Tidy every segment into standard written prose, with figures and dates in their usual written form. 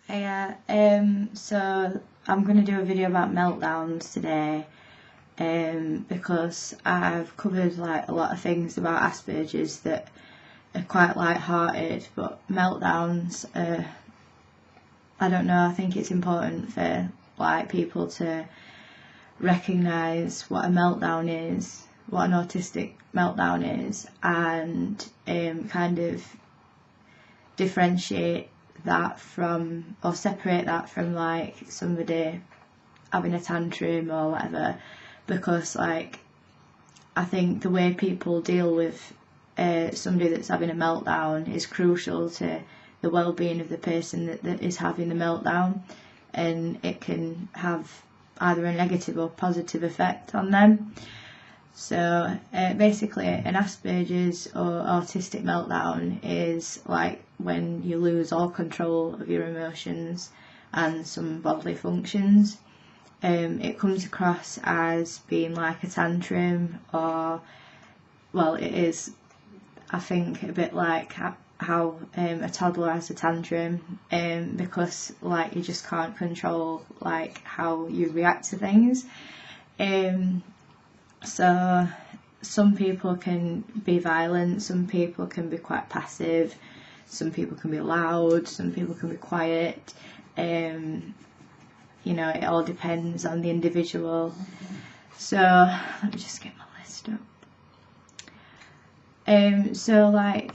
Yeah, so I'm going to do a video about meltdowns today, because I've covered like a lot of things about Asperger's that are quite light-hearted, but meltdowns are, I don't know, I think it's important for like people to recognise what a meltdown is, what an autistic meltdown is, and kind of differentiate that from, or separate that from like somebody having a tantrum or whatever, because like I think the way people deal with somebody that's having a meltdown is crucial to the well-being of the person that is having the meltdown, and it can have either a negative or positive effect on them. So basically an Asperger's or autistic meltdown is like when you lose all control of your emotions and some bodily functions. It comes across as being like a tantrum, or, well, it is, I think, a bit like how a toddler has a tantrum, because like you just can't control like how you react to things. So some people can be violent, some people can be quite passive, some people can be loud, some people can be quiet. You know, it all depends on the individual. So let me just get my list up. So like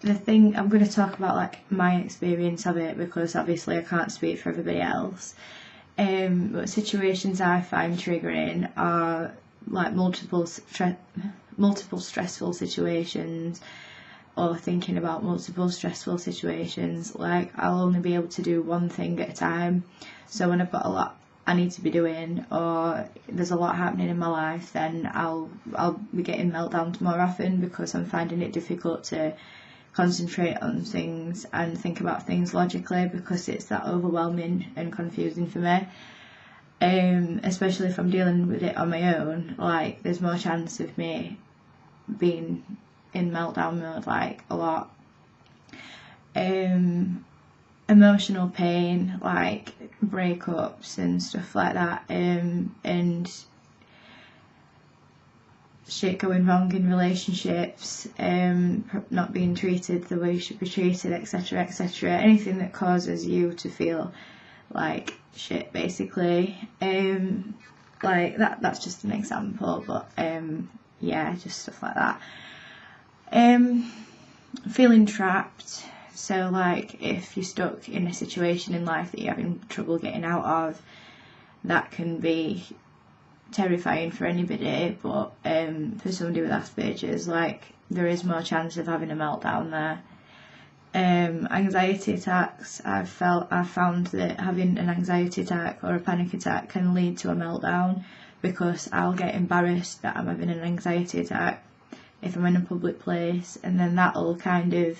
the thing, I'm going to talk about like my experience of it, because obviously I can't speak for everybody else. But situations I find triggering are like multiple stressful situations, or thinking about multiple stressful situations. Like I'll only be able to do one thing at a time. So when I've got a lot I need to be doing, or there's a lot happening in my life, then I'll be getting meltdowns more often, because I'm finding it difficult to concentrate on things and think about things logically, because it's that overwhelming and confusing for me. Especially if I'm dealing with it on my own, like there's more chance of me being in meltdown mode like a lot. Emotional pain, like breakups and stuff like that, and shit going wrong in relationships, not being treated the way you should be treated, etc, etc. Anything that causes you to feel like shit, basically. Like that's just an example, but yeah, just stuff like that. Feeling trapped, so like if you're stuck in a situation in life that you're having trouble getting out of, that can be terrifying for anybody, but for somebody with Asperger's, like there is more chance of having a meltdown there. Anxiety attacks, I've found that having an anxiety attack or a panic attack can lead to a meltdown, because I'll get embarrassed that I'm having an anxiety attack if I'm in a public place, and then that'll kind of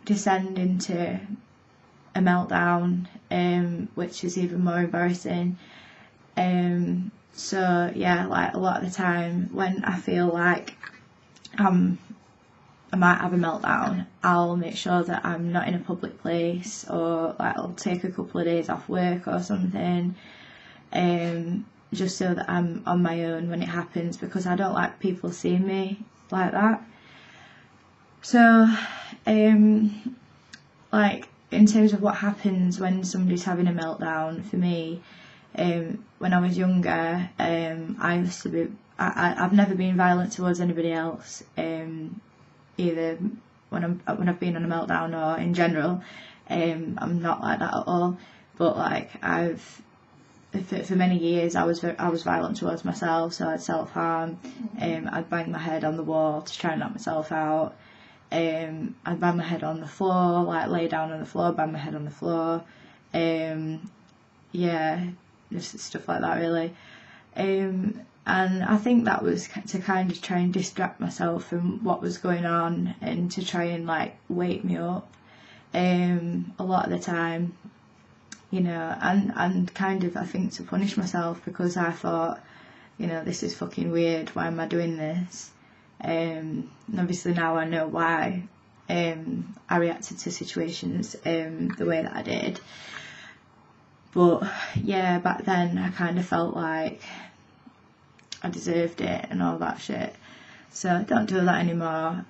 descend into a meltdown, which is even more embarrassing. So yeah, like a lot of the time when I feel like I might have a meltdown, I'll make sure that I'm not in a public place, or like I'll take a couple of days off work or something, just so that I'm on my own when it happens, because I don't like people seeing me like that. So like in terms of what happens when somebody's having a meltdown, for me, when I was younger, I used to be, I've never been violent towards anybody else, either when I've been on a meltdown or in general. I'm not like that at all, but like for many years I was violent towards myself, so I'd self-harm, I'd bang my head on the wall to try and knock myself out, I'd bang my head on the floor, like lay down on the floor, bang my head on the floor, yeah, just stuff like that really. And I think that was to kind of try and distract myself from what was going on, and to try and like wake me up a lot of the time, you know, and kind of, I think, to punish myself, because I thought, you know, this is fucking weird, why am I doing this? And obviously now I know why I reacted to situations the way that I did. But yeah, back then I kind of felt like I deserved it and all that shit. So I don't do that anymore.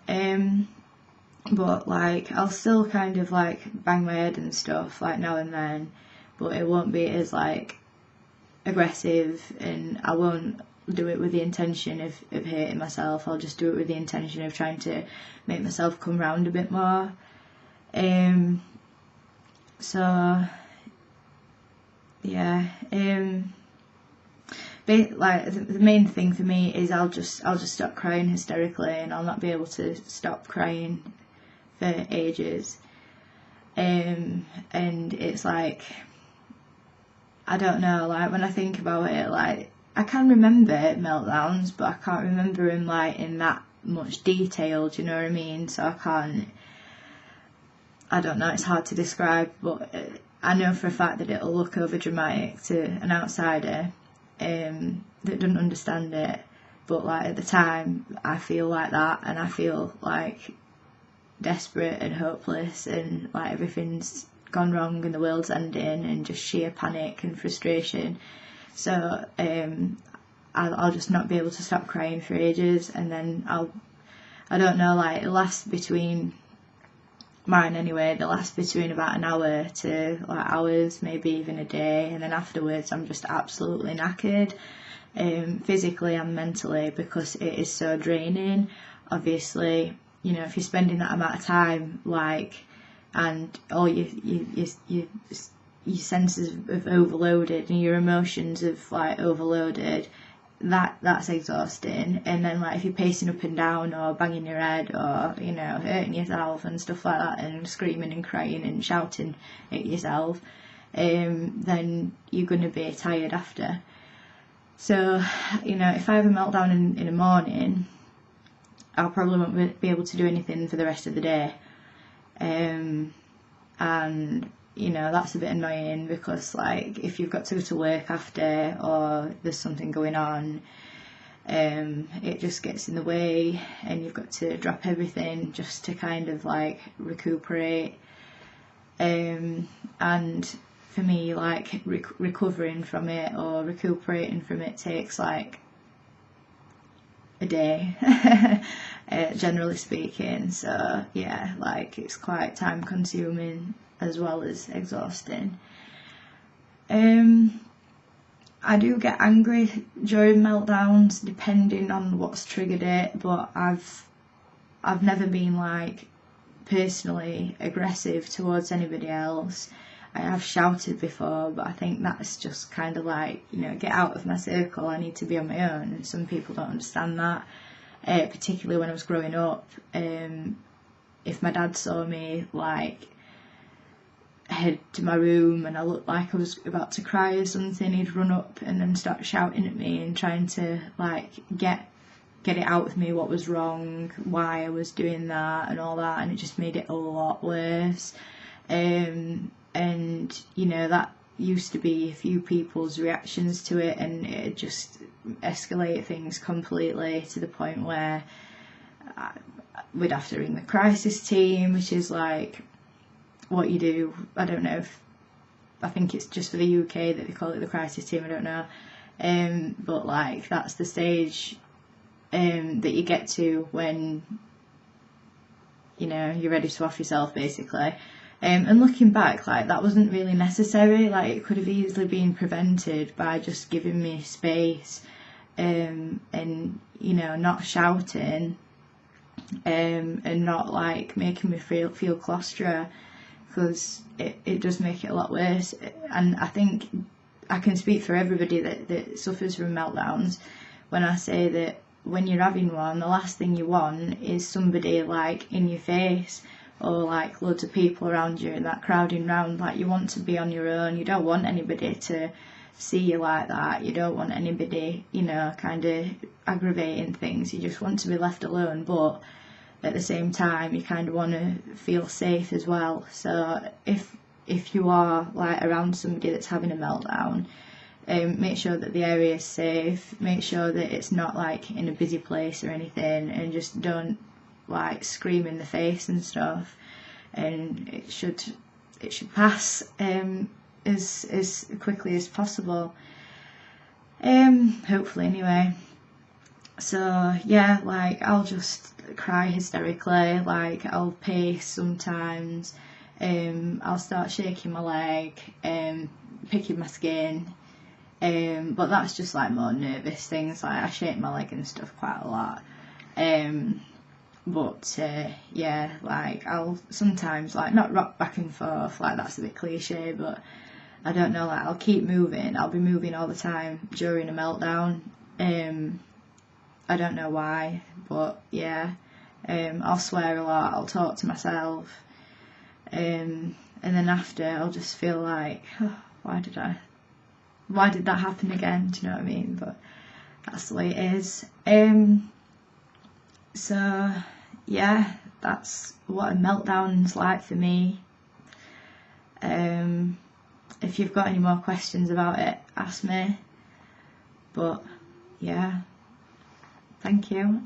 But like I'll still kind of like bang my head and stuff like now and then, but it won't be as like aggressive, and I won't do it with the intention of hating myself. I'll just do it with the intention of trying to make myself come round a bit more. So yeah, like the main thing for me is I'll just stop crying hysterically, and I'll not be able to stop crying for ages. And it's like, I don't know, like when I think about it, like I can remember meltdowns, but I can't remember them like in that much detail, do you know what I mean? So I don't know, it's hard to describe, but I know for a fact that it'll look over dramatic to an outsider that doesn't understand it, but like at the time I feel like that, and I feel like desperate and hopeless, and like everything's gone wrong and the world's ending, and just sheer panic and frustration. So I'll just not be able to stop crying for ages, and then I don't know, like it lasts between, mine anyway, they last between about an hour to like hours, maybe even a day, and then afterwards I'm just absolutely knackered, physically and mentally, because it is so draining. Obviously, you know, if you're spending that amount of time, like, and all your senses have overloaded and your emotions have like overloaded, that's exhausting. And then like if you're pacing up and down or banging your head or, you know, hurting yourself and stuff like that, and screaming and crying and shouting at yourself, then you're going to be tired after. So, you know, if I have a meltdown in the morning, I'll probably won't be able to do anything for the rest of the day. And, you know, that's a bit annoying, because like if you've got to go to work after, or there's something going on, it just gets in the way, and you've got to drop everything just to kind of like recuperate. And for me, like recovering from it or recuperating from it takes like a day, generally speaking. So yeah, like it's quite time consuming as well as exhausting. I do get angry during meltdowns depending on what's triggered it, but I've never been like personally aggressive towards anybody else. I have shouted before, but I think that's just kind of like, you know, get out of my circle, I need to be on my own, and some people don't understand that, particularly when I was growing up. If my dad saw me like head to my room and I looked like I was about to cry or something, he'd run up and then start shouting at me and trying to like get it out with me, what was wrong, why I was doing that and all that, and it just made it a lot worse. And you know, that used to be a few people's reactions to it, and it just escalated things completely to the point where we'd have to ring the crisis team, which is like what you do. I don't know if, I think it's just for the UK that they call it the crisis team, I don't know, but like that's the stage that you get to when, you know, you're ready to off yourself basically. And looking back, like that wasn't really necessary. Like it could have easily been prevented by just giving me space, and you know, not shouting, and not like making me feel claustro, because it does make it a lot worse. And I think I can speak for everybody that suffers from meltdowns when I say that when you're having one, the last thing you want is somebody like in your face, or like loads of people around you and that crowding round. Like you want to be on your own. You don't want anybody to see you like that. You don't want anybody, you know, kind of aggravating things. You just want to be left alone, but at the same time you kind of want to feel safe as well. So if you are like around somebody that's having a meltdown, make sure that the area is safe, make sure that it's not like in a busy place or anything, and just don't like scream in the face and stuff, and it should pass as quickly as possible, hopefully anyway. So yeah, like I'll just cry hysterically, like I'll pace sometimes, I'll start shaking my leg, picking my skin, but that's just like more nervous things, like I shake my leg and stuff quite a lot, but yeah, like I'll sometimes like not rock back and forth, like that's a bit cliche, but I don't know, like I'll keep moving, I'll be moving all the time during a meltdown. I don't know why, but yeah, I'll swear a lot, I'll talk to myself, and then after I'll just feel like, oh, why did that happen again, do you know what I mean? But that's the way it is. So yeah, that's what a meltdown's like for me. If you've got any more questions about it, ask me, but yeah, thank you.